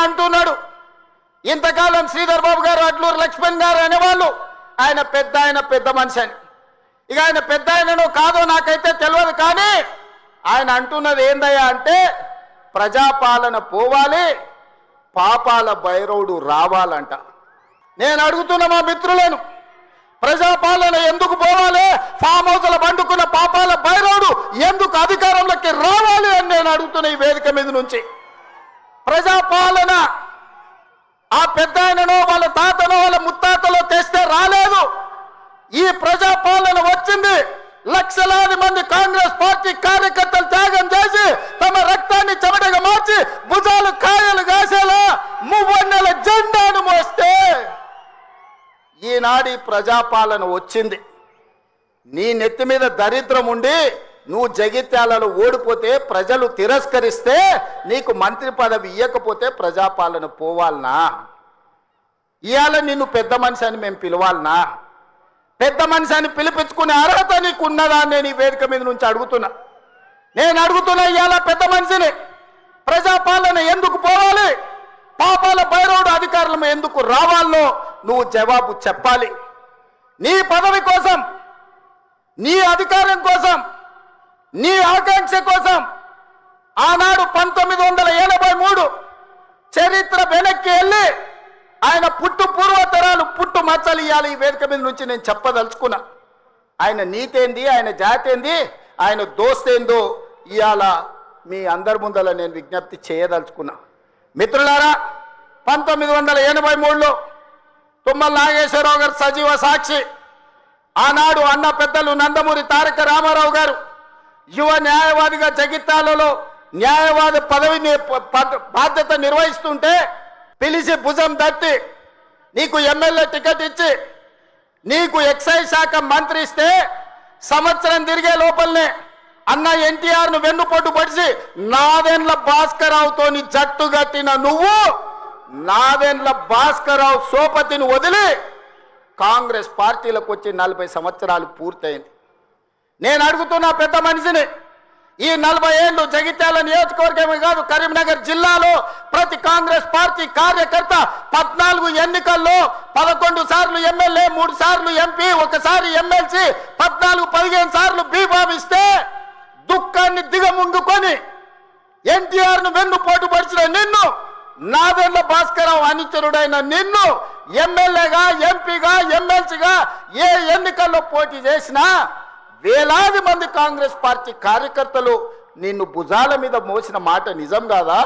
అంటున్నాడు ఇంతకాలం శ్రీధర్ బాబు గారు అట్లూరు లక్ష్మణ్ గారు అనేవాళ్ళు ఆయన పెద్ద మనిషి అని. ఇక ఆయన పెద్ద ఆయనను కాదో నాకైతే తెలియదు, కానీ ఆయన అంటున్నది ఏందయ్యా అంటే ప్రజాపాలన పోవాలి, పాపాల భైరవుడు రావాలంట. నేను అడుగుతున్న మా మిత్రులను, ప్రజాపాలన ఎందుకు పోవాలి, ఫామ్ హౌస్ల పండుకున్న పాపాల భైరవుడు ఎందుకు అధికారంలోకి రావాలి అని నేను అడుగుతున్న ఈ వేదిక మీద నుంచి. ప్రజాపాలన ఆ పెద్ద ఆయననో వాళ్ళ తాతనో వాళ్ళ ముత్తాతలో తెస్తే రాలేదు. ఈ ప్రజాపాలన వచ్చింది లక్షలాది మంది కాంగ్రెస్ పార్టీ కార్యకర్తలు త్యాగం చేసి తమ రక్తాన్ని చెమటగా మార్చి భుజాలు కాయలు కాసేలా మువ్వన్నెల జెండాను మోస్తే ఈనాడు ప్రజాపాలన వచ్చింది. నీ నెత్తి మీద దరిద్రం ఉండి నువ్వు జగిత్యాలలో ఓడిపోతే ప్రజలు తిరస్కరిస్తే నీకు మంత్రి పదవి ఇవ్వకపోతే ప్రజాపాలన పోవాలనా? ఇవాళ నిన్ను పెద్ద మనిషి అని మేము పిలవాలనా? పెద్ద మనిషి అని పిలిపించుకునే అర్హత నీకు ఉన్నదా అని నేను ఈ వేదిక మీద నుంచి అడుగుతున్నా. నేను అడుగుతున్నా ఇవాళ పెద్ద మనిషిని, ప్రజాపాలన ఎందుకు పోవాలి, పాపాల భైరవుడు అధికారులు ఎందుకు రావాలో నువ్వు జవాబు చెప్పాలి. నీ పదవి కోసం, నీ అధికారం కోసం, నీ ఆకాంక్ష కోసం ఆనాడు 1983 చరిత్ర వెనక్కి వెళ్ళి ఆయన పుట్టు పూర్వతరాలు పుట్టు మచ్చలు ఇవ్వాలి. ఈ వేదిక మీద నుంచి నేను చెప్పదలుచుకున్నా. ఆయన నీతేంది, ఆయన జాతేంది, ఆయన దోస్తేందో ఇవాళ మీ అందరి ముందర నేను విజ్ఞప్తి చేయదలుచుకున్నా. మిత్రులారా, 1983లో తుమ్మల నాగేశ్వరరావు గారు సజీవ సాక్షి. ఆనాడు అన్న పెద్దలు నందమూరి తారక రామారావు గారు యువ న్యాయవాదిగా జగిత్యాలలో న్యాయవాద పదవిని బాధ్యత నిర్వహిస్తుంటే పిలిచి భుజం తట్టి నీకు ఎమ్మెల్యే టికెట్ ఇచ్చి నీకు ఎక్సైజ్ శాఖ మంత్రి ఇస్తే సంవత్సరం తిరిగే లోపలనే అన్న ఎన్టీఆర్ను వెన్నుపోటు పడిచి నాదెండ్ల భాస్కరరావుతో జట్టు కట్టిన నువ్వు నాదెండ్ల భాస్కరరావు సోపతిని వదిలి కాంగ్రెస్ పార్టీలకు వచ్చి 40 సంవత్సరాలు పూర్తయింది. నేను అడుగుతున్నా పెద్ద మనిషిని, ఈ 40 ఏళ్ళు జగిత్యాల నియోజకవర్గమే కాదు కరీంనగర్ జిల్లాలో ప్రతి కాంగ్రెస్ పార్టీ కార్యకర్త 14 ఎన్నికల్లో 11 సార్లు ఎమ్మెల్యే, 3 సార్లు ఎంపీ, 1 సారి ఎమ్మెల్సీ, 14-15 సార్లు బీభావిస్తే దుఃఖాన్ని దిగముంగుకొని ఎన్టీఆర్ను వెన్నుపోటు పడిచిన నిన్ను, నాదెండ్ల భాస్కరరావు అనుచరుడైన నిన్ను ఎమ్మెల్యేగా, ఎంపీగా, ఎమ్మెల్సీగా ఏ ఎన్నికల్లో పోటీ చేసినా వేలాది మంది కాంగ్రెస్ పార్టీ కార్యకర్తలు నిన్ను భుజాల మీద మోసిన మాట నిజం కాదా?